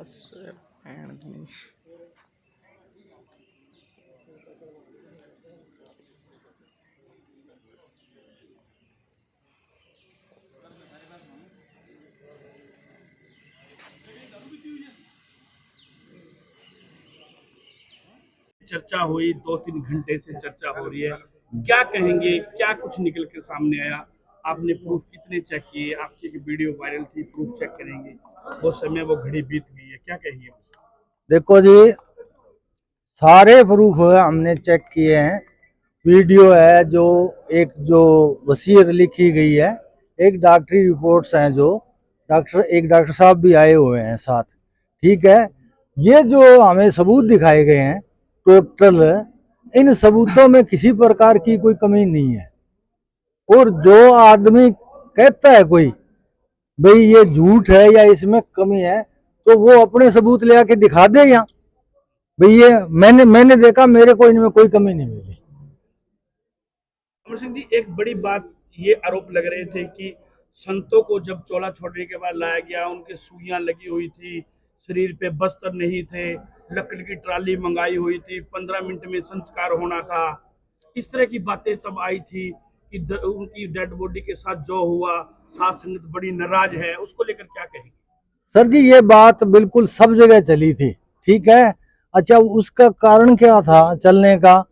बस भैन दी। चर्चा हुई 2-3 घंटे से चर्चा हो रही है, क्या कहेंगे, क्या कुछ निकल के सामने आया? आपने प्रूफ कितने चेक किए? आपकी एक वीडियो वायरल थी, प्रूफ चेक करेंगे, वो समय वो घड़ी बीत गई है, क्या कहेंगे? देखो जी, सारे प्रूफ हमने चेक किए हैं। वीडियो है, जो वसीयत लिखी गई है, एक डॉक्टरी रिपोर्ट्स हैं, जो एक डॉक्टर साहब भी आए हुए हैं साथ। ठीक है, ये जो हमें सबूत दिखाए गए हैं टोटल, इन सबूतों में किसी प्रकार की कोई कमी नहीं है। और जो आदमी कहता है कोई भाई ये झूठ है या इसमें कमी है, तो वो अपने सबूत ले आके दिखा दे। यहाँ भाई ये मैंने देखा, मेरे को इनमें कोई कमी नहीं मिली। अमर सिंह जी, एक बड़ी बात ये आरोप लग रहे थे कि संतों को जब चोला छोड़ने के बाद लाया गया, उनके सुइयां लगी हुई थी, शरीर पे वस्त्र नहीं थे, लकड़ी की ट्राली मंगाई हुई थी, 15 मिनट में संस्कार होना था। इस तरह की बातें तब आई थी कि उनकी डेड बॉडी के साथ जो हुआ, साथ संगत बड़ी नाराज है, उसको लेकर क्या कहेंगे? सर जी, ये बात बिल्कुल सब जगह चली थी। ठीक है, अच्छा उसका कारण क्या था चलने का?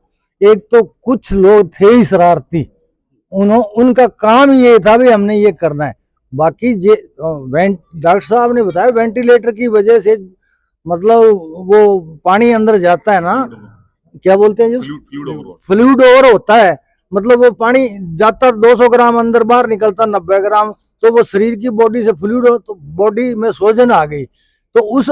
एक तो कुछ लोग थे ही शरारती, उनका काम ये था भी हमने ये करना है। बाकी जे डॉक्टर साहब ने बताया वेंटिलेटर की वजह से, मतलब वो पानी अंदर जाता है ना, क्या बोलते हैं, जो फ्लूइड ओवर होता है, मतलब वो पानी जाता 200 ग्राम अंदर, बाहर निकलता 90 ग्राम, तो वो शरीर की बॉडी से फ्लूइड हो, तो बॉडी में सोजन आ गई। तो उस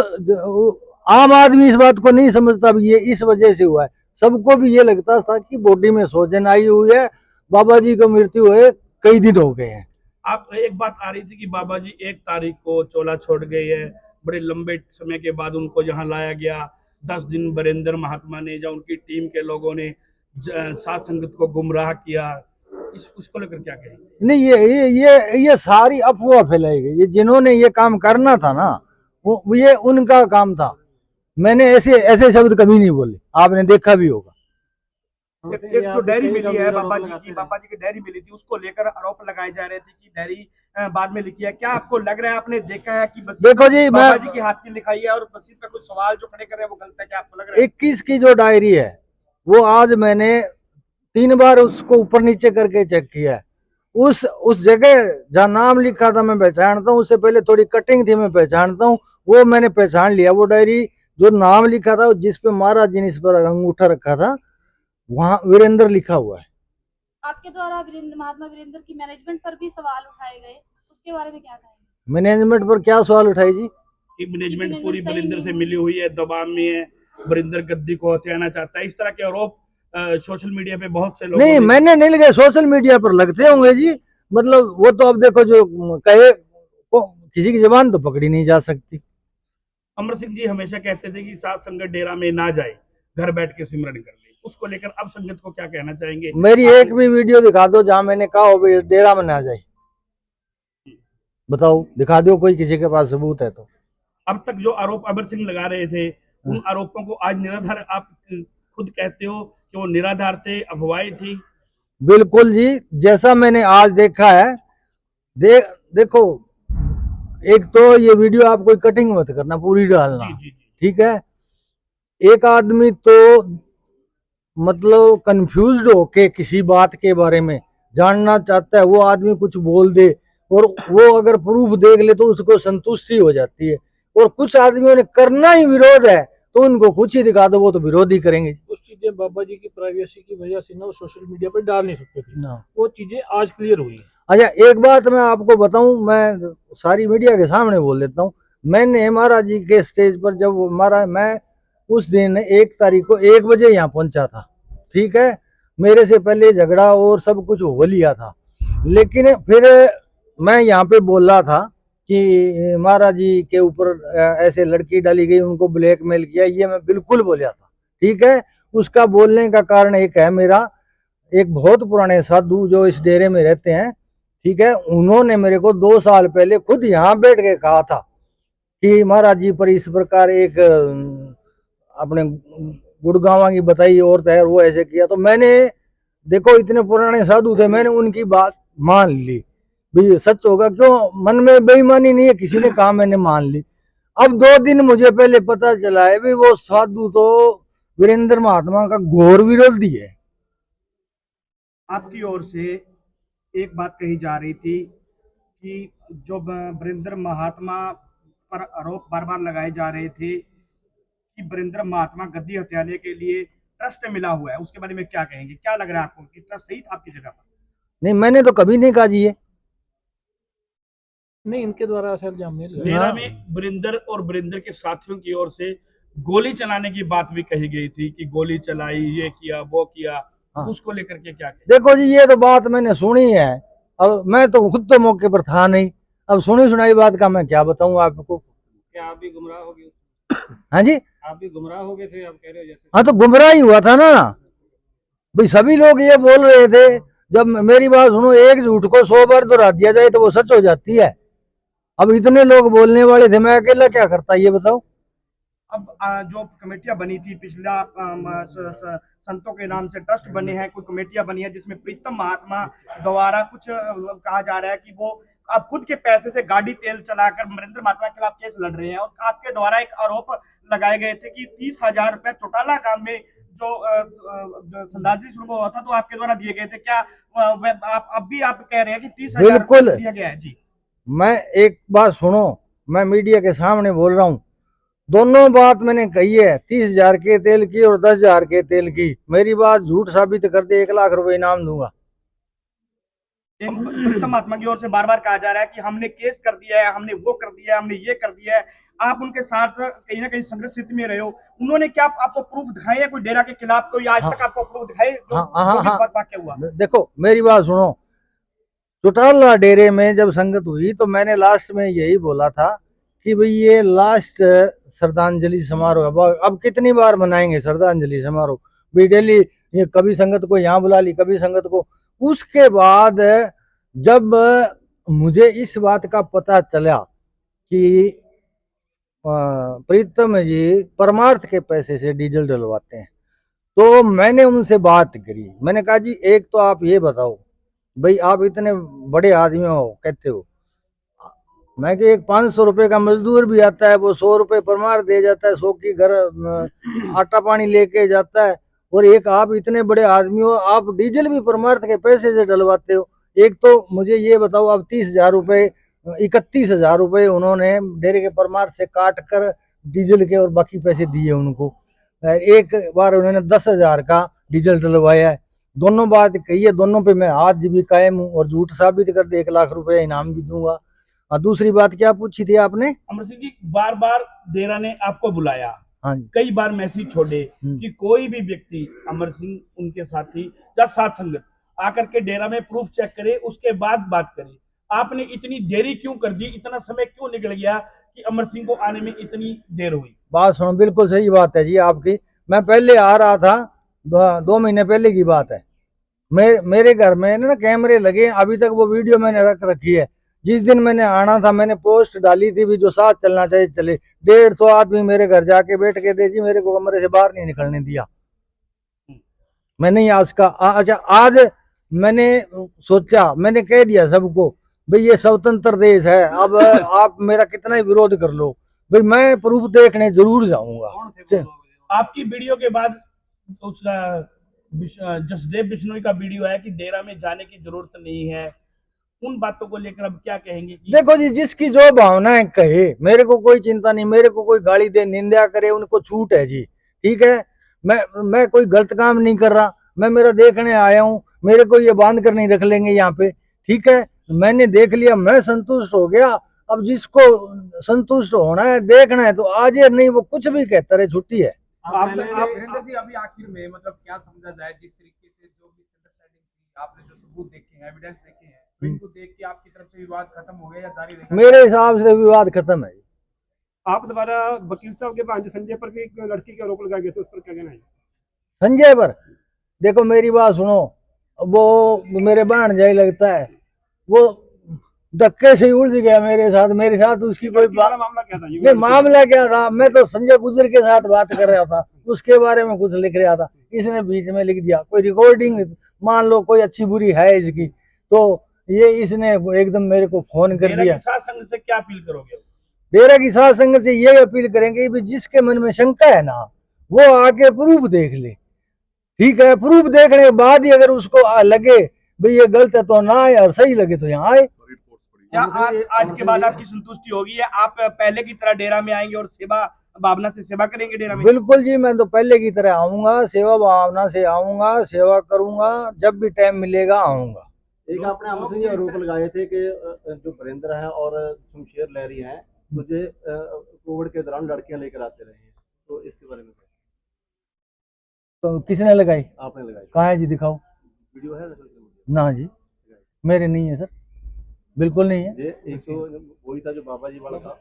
आम आदमी इस बात को नहीं समझता भी ये इस वजह से हुआ है। सबको भी ये लगता था कि बॉडी में सोजन आई हुई है, बाबा जी को मृत्यु हुए कई दिन हो गए हैं। आप एक बात आ रही थी कि बाबा जी 1 तारीख को चोला छोड़ गए हैं, बड़े लंबे समय के बाद उनको यहाँ लाया गया। 10 दिन वीरेंद्र महात्मा ने या उनकी टीम के लोगों ने सात संगत को गुमराह किया, उसको लेकर क्या कहेंगे? नहीं, ये सारी अफवाह फैलाई गई। ये जिन्होंने ये काम करना था ना, वो ये उनका काम था। मैंने ऐसे ऐसे शब्द कभी नहीं बोले, आपने देखा भी होगा। एक जो डायरी मिली है बाबा जी की डायरी मिली थी, उसको लेकर आरोप लगाए जा रहे थे कि डायरी बाद में लिखी है। क्या आपको लग रहा है, आपने देखा है कि देखो जी, बाबा जी के हाथ की लिखाई है और बसीर पे कुछ सवाल जो खड़े कर रहे हैं वो गलत है? क्या आपको लग रहा है? 21 की जो डायरी है, वो आज मैंने 3 बार उसको ऊपर नीचे करके चेक किया है। उस जगह जहाँ नाम लिखा था मैं पहचानता हूँ, उससे पहले थोड़ी कटिंग थी मैं पहचानता हूँ, वो मैंने पहचान लिया। वो डायरी जो नाम लिखा था, जिसपे महाराज जी ने इस पर अंगूठा रखा था, वहाँ वीरेंद्र लिखा हुआ है। आपके द्वारा महात्मा वीरेंद्र की मैनेजमेंट पर भी सवाल उठाए गए, उसके बारे में क्या कहेंगे? मैनेजमेंट पर क्या सवाल उठाए जी? कि मैनेजमेंट पूरी वीरेंद्र से मिली हुई है, दबाव में है, वीरेंद्र गद्दी को हथियाना चाहता है, इस तरह के आरोप सोशल मीडिया पे बहुत से लोग नहीं, मैंने नहीं लगे, सोशल मीडिया पर लगते होंगे जी। मतलब वो तो अब देखो, जो कहे किसी की जबान तो पकड़ी नहीं जा सकती। अमर सिंह जी हमेशा कहते थे कि सात संगत डेरा में ना जाए, घर बैठ के सिमरन कर ले, उसको लेकर अब संगत को क्या कहना चाहेंगे? मेरी एक भी वीडियो दिखा दो जहां मैंने कहा हो डेरा में ना जाए, बताओ, दिखा दो कोई, किसी के पास सबूत है तो। अब तक जो आरोप अमर सिंह लगा रहे थे, उन आरोपों को आज निराधार आप खुद कहते हो कि वो निराधार थे, अफवाहें थी? बिल्कुल जी, जैसा मैंने आज देखा है। देखो, एक तो ये वीडियो आप कोई कटिंग मत करना, पूरी डालना। जी। ठीक है, एक आदमी तो मतलब कंफ्यूज्ड होके किसी बात के बारे में जानना चाहता है, वो आदमी कुछ बोल दे और वो अगर प्रूफ देख ले तो उसको संतुष्टि हो जाती है। और कुछ आदमियों ने करना ही विरोध है, तो उनको कुछ ही दिखा दो, वो तो विरोध ही करेंगे। कुछ चीजें बाबा जी की प्राइवेसी की वजह से ना वो सोशल मीडिया पर डाल नहीं सकते थे ना, वो चीजें आज क्लियर हुई है। अच्छा, एक बात मैं आपको बताऊं, मैं सारी मीडिया के सामने बोल देता हूं। मैंने महाराज जी के स्टेज पर जब मैं उस दिन 1 तारीख को 1 बजे यहाँ पहुंचा था। ठीक है, मेरे से पहले झगड़ा और सब कुछ हो लिया था, लेकिन फिर मैं यहाँ पे बोल रहा था कि महाराज जी के ऊपर ऐसे लड़की डाली गई, उनको ब्लैकमेल किया, ये मैं बिल्कुल बोला था। ठीक है, उसका बोलने का कारण एक है, मेरा एक बहुत पुराने साधु जो इस डेरे में रहते हैं, ठीक है, उन्होंने मेरे को 2 साल पहले खुद यहाँ बैठ के कहा था कि महाराज जी पर इस प्रकार एक अपने गुड़गांव की बताई औरत है, वो ऐसे किया। तो मैंने देखो इतने पुराने साधु थे, मैंने उनकी बात मान ली, भी सच होगा, क्यों मन में बेईमानी नहीं है, किसी ने कहा मैंने मान ली। अब 2 दिन मुझे पहले पता चला है भी वो साधु तो वीरेंद्र महात्मा का घोर विरोधी है। आपकी ओर से एक बात कही जा रही थी कि जो वीरेंद्र महात्मा पर आरोप बार बार लगाए जा रहे थे कि वीरेंद्र महात्मा गद्दी हत्याने के लिए ट्रस्ट मिला हुआ है, उसके बारे में क्या कहेंगे? क्या लग रहा है आपको कि ट्रस्ट सही था आपकी जगह पर? नहीं, मैंने तो कभी नहीं कहा जी ये। नहीं, इनके द्वारा ऐसा इल्जाम नहीं लगाया। डेरा में वीरेंद्र और वीरेंद्र के साथियों की ओर से गोली चलाने की बात भी कही गई थी कि गोली चलाई, ये किया, वो किया। हाँ। उसको लेकर के क्या कहें? देखो जी, ये तो बात मैंने सुनी है, अब मैं तो खुद तो मौके पर था नहीं, अब सुनी सुनाई बात का मैं क्या बताऊं आपको। क्या आप भी गुमराह हो गए? हाँ जी, आप भी गुमराह हो गए थे, आप कह रहे हो जैसे। हाँ तो गुमराह ही हुआ था ना भाई, सभी लोग ये बोल रहे थे। जब मेरी बात सुनो, एक झूठ को 100 बार दोहरा दिया जाए तो वो सच हो जाती है। अब इतने लोग बोलने वाले थे, मैं अकेला क्या करता, ये बताओ। अब जो कमेटियां बनी थी पिछला संतों के नाम से ट्रस्ट बने हैं, कुछ कमेटियां बनी है जिसमें प्रीतम महात्मा द्वारा कुछ कहा जा रहा है कि वो आप खुद के पैसे से गाड़ी तेल चलाकर वीरेंद्र महात्मा के खिलाफ केस लड़ रहे हैं, और आपके द्वारा एक आरोप लगाए गए थे कि 30,000 रुपए चौटाला गांव में जो श्रद्धांजलि शुरू हुआ था तो आपके द्वारा दिए गए थे। क्या आप अब भी आप कह रहे हैं कि 30,000 बिल्कुल दिया गया है? जी, मैं एक बात सुनो, मैं मीडिया के सामने बोल रहा हूँ, दोनों बात मैंने कही है, 30,000 के तेल की और 10,000 के तेल की। मेरी बात झूठ साबित कर दे, 1 लाख रुपए इनाम दूंगा। प्रीतम महात्मा की ओर से बार बार कहा जा रहा है कि हमने केस कर दिया है, हमने वो कर दिया है, हमने ये कर दिया है। आप उनके साथ कहीं ना कहीं संघर्ष स्थिति में रहे हो, उन्होंने क्या आपको प्रूफ दिखाए हैं कोई डेरा के खिलाफ? कोई आज तक आपको प्रूफ दिखाए जो वाकया हुआ? देखो मेरी बात सुनो, चौटाला डेरे में जब संगत हुई तो मैंने लास्ट में यही बोला था कि भाई ये लास्ट श्रद्धांजलि समारोह है। अब कितनी बार मनाएंगे श्रद्धांजलि समारोह भी, डेली ये कभी संगत को यहाँ बुला ली, कभी संगत को। उसके बाद जब मुझे इस बात का पता चला कि प्रीतम जी परमार्थ के पैसे से डीजल डलवाते हैं, तो मैंने उनसे बात करी। मैंने कहा जी एक तो आप ये बताओ भाई, आप इतने बड़े आदमी हो कहते हो, मैं कि एक 500 रुपए का मजदूर भी आता है, वो 100 रुपए परमार दे जाता है, 100 की घर आटा पानी लेके जाता है, और एक आप इतने बड़े आदमी हो, आप डीजल भी परमार्थ के पैसे से डलवाते हो। एक तो मुझे ये बताओ, आप 30,000 रुपए 31,000 रुपए उन्होंने डेरे के परमार्थ से काट कर डीजल के और बाकी पैसे दिए उनको। एक बार उन्होंने 10,000 का डीजल डलवाया है। दोनों बात कही है, दोनों पे मैं आज भी कायम हूँ, और झूठ साबित कर दे 1 लाख रुपए इनाम भी दूंगा। और दूसरी बात क्या पूछी थी आपने? अमर सिंह जी, बार बार डेरा ने आपको बुलाया, हाँ जी, कई बार मैसेज छोड़े कि कोई भी व्यक्ति, अमर सिंह, उनके साथी या साथ संगत आकर के डेरा में प्रूफ चेक करे, उसके बाद बात करे। आपने इतनी देरी क्यों कर दी? इतना समय क्यों निकल गया कि अमर सिंह को आने में इतनी देर हुई? बात सुनो, बिल्कुल सही बात है जी आपकी। मैं पहले आ रहा था, 2 महीने पहले की बात है। मेरे घर में ना कैमरे लगे, अभी तक वो वीडियो मैंने रख रखी है। जिस दिन मैंने आना था मैंने पोस्ट डाली थी भी जो साथ चलना चाहिए चले। 150 आदमी मेरे घर जाके बैठ के दे जी, मेरे को कमरे से बाहर नहीं निकलने दिया। मैं नहीं आज का अच्छा, आज मैंने सोचा, मैंने कह दिया सबको भाई ये स्वतंत्र देश है, अब आप मेरा कितना ही विरोध कर लो भाई, मैं प्रूफ देखने जरूर जाऊंगा। आपकी वीडियो के बाद उस जसदेव बिश्नोई का वीडियो है कि डेरा में जाने की जरूरत नहीं है, उन बातों को लेकर अब क्या कहेंगे? देखो जी, जिसकी जो भावना है कहे, मेरे को कोई चिंता नहीं, मेरे को कोई गाली दे, निंदा करे, उनको छूट है जी, ठीक है। मैं कोई गलत काम नहीं कर रहा, मैं मेरा देखने आया हूँ, मेरे को ये बांध कर नहीं रख लेंगे यहाँ पे, ठीक है। मैंने देख लिया, मैं संतुष्ट हो गया। अब जिसको संतुष्ट होना है, देखना है तो आज है, नहीं वो कुछ भी कहता रहे, छुट्टी है। आप वीरेंद्र जी अभी आखिर में मतलब क्या समझा जाए, जिस तरीके से जो मिसअंडरस्टैंडिंग थी, आपने जो सबूत देखे हैं, एविडेंस देखे हैं, इनको देख के आपकी तरफ से विवाद खत्म हो गया या जारी रहेगा? मेरे हिसाब से विवाद खत्म है। आप दोबारा वकील साहब के भांजे संजय पर भी एक लड़की के आरोप लगाए गए थे, उस पर क्या कहना है? संजय पर देखो मेरी बात सुनो, वो मेरे भांजा ही लगता है, वो धक्के से उलझ गया मेरे साथ उसकी कोई लड़की वाला बात मामला क्या था ये नहीं। मामला क्या था, मैं तो संजय गुजर के साथ बात कर रहा था, उसके बारे में कुछ लिख रहा था, इसने बीच में लिख दिया कोई रिकॉर्डिंग, मान लो कोई अच्छी बुरी है इसकी, तो ये इसने एकदम मेरे को फोन कर डेरा दिया। की सात संघ से क्या अपील करोगे? डेरा की साध संगत से ये अपील करेंगे कि जिसके मन में शंका है ना, वो आके प्रूफ देख ले, ठीक है। प्रूफ देखने के बाद ही अगर उसको लगे भाई ये गलत है तो ना आए, और सही लगे तो यहाँ आए। क्या आज के बाद आपकी संतुष्टि होगी है? आप पहले की तरह डेरा में आएंगे और सेवा भावना से सेवा करेंगे डेरा में? बिल्कुल जी, मैं तो पहले की तरह आऊंगा, सेवा भावना से आऊंगा, सेवा करूंगा, जब भी टाइम मिलेगा आऊंगा। एक आपने अमर सिंह जी आरोप लगाए थे कि जो वरिंदर हैं और शमशेर लहरी हैं मुझे कोविड के दौरान लड़कियां लेकर आते रहे हैं, तो इसके बारे में तो किसने लगाई? आपने लगाई? कहाँ है जी, दिखाओ। वीडियो है ना जी, मेरे नहीं है सर, बिल्कुल नहीं है। ये एक तो वही था जो बाबा जी वाला था,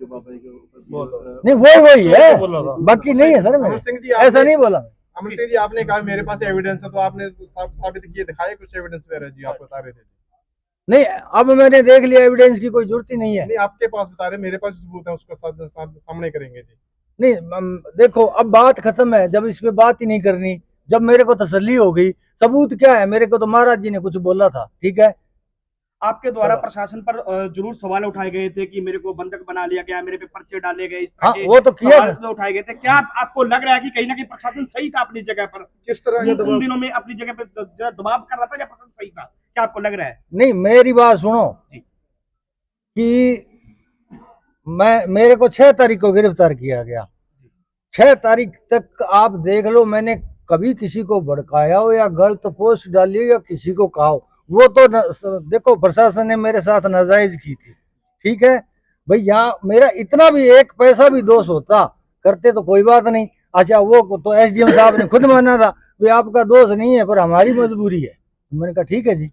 जो बाबा जी के ऊपर नहीं वही है, बाकी नहीं है सर, मैं सिंह जी ऐसा नहीं बोला। अमर सिंह जी आपने कहा मेरे पास एविडेंस है, तो आपने साबित किए दिखाए कुछ एविडेंस वगैरह जी आप बता रहे थे? नहीं, अब मैंने देख लिया, एविडेंस की कोई जरूरत ही नहीं है। नहीं आपके पास बता रहे, मेरे पास सबूत है, उसका सामने करेंगे जी। नहीं देखो, अब बात खत्म है, जब इस पे बात ही नहीं करनी, जब मेरे को तसल्ली हो गई, सबूत क्या है, मेरे को तो महाराज जी ने कुछ बोला था, ठीक है। आपके द्वारा प्रशासन पर जरूर सवाल उठाए गए थे कि मेरे को बंधक बना लिया गया, मेरे पे पर्चे डाले गए, इस तरह हाँ, के वो तो किया सवाल उठाए गए थे। क्या आपको लग रहा है कि कहीं ना कहीं प्रशासन सही था अपनी जगह पर? किस तरह का उन दिनों में अपनी जगह पे दबाव कर रहा था या प्रशासन सही था? क्या आपको लग रहा है? नहीं, मेरी बात सुनो कि मेरे को 6 तारीख को गिरफ्तार किया गया, 6 तारीख तक आप देख लो, मैंने कभी किसी को भड़काया हो या गलत पोस्ट डाली हो या किसी को कहा हो, वो तो देखो प्रशासन ने मेरे साथ नाजायज की थी, ठीक है भाई। यहाँ मेरा इतना भी एक पैसा भी दोष होता करते तो कोई बात नहीं। अच्छा, वो तो एसडीएम साहब ने खुद माना था कि आपका दोष नहीं है, पर हमारी मजबूरी है। मैंने कहा ठीक है जी।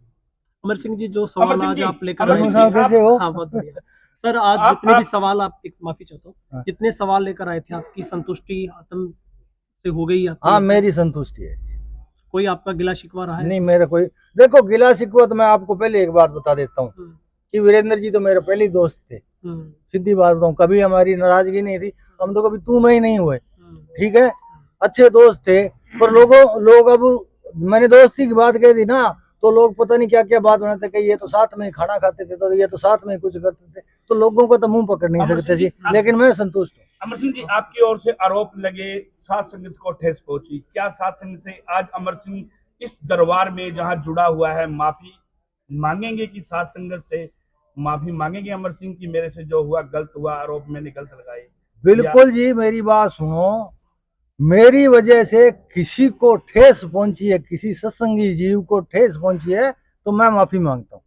अमर सिंह जी, जो सवाल आज आप लेकर अमर सिंह साहब कैसे हो? हाँ, बहुत बढ़िया सर। आज जितने भी सवाल आप, एक माफी चाहता हूँ, जितने सवाल लेकर आए थे, आपकी संतुष्टि आत्म से हो गई? हाँ, मेरी संतुष्टि है। कोई आपका गिला शिकवा रहा है? नहीं, मेरा कोई, देखो गिला शिकवा तो मैं आपको पहले एक बात बता देता हूँ कि वीरेंद्र जी तो मेरे पहले दोस्त थे, सीधी बात बताऊँ, कभी हमारी नाराजगी नहीं थी, हम तो कभी तू में ही नहीं हुए, ठीक है, अच्छे दोस्त थे। पर लोग अब मैंने दोस्ती की बात कह दी ना, तो लोग पता नहीं क्या क्या बात बनाते कि ये तो साथ में खाना खाते थे, तो ये तो साथ में कुछ करते थे, तो लोगों को तो मुंह पकड़ नहीं सकते जी। लेकिन मैं संतुष्ट हूँ। अमर सिंह जी, आपकी ओर से आरोप लगे, साध संगत को ठेस पहुंची, क्या साध संगत से आज अमर सिंह इस दरबार में जहां जुड़ा हुआ है माफी मांगेंगे कि साध संगत से माफी मांगेंगे अमर सिंह की मेरे से जो हुआ गलत हुआ, आरोप मैंने गलत लगाए? बिल्कुल जी, मेरी बात सुनो, मेरी वजह से किसी को ठेस पहुंची है, किसी सत्संगी जीव को ठेस पहुंची है, तो मैं माफी मांगता हूँ।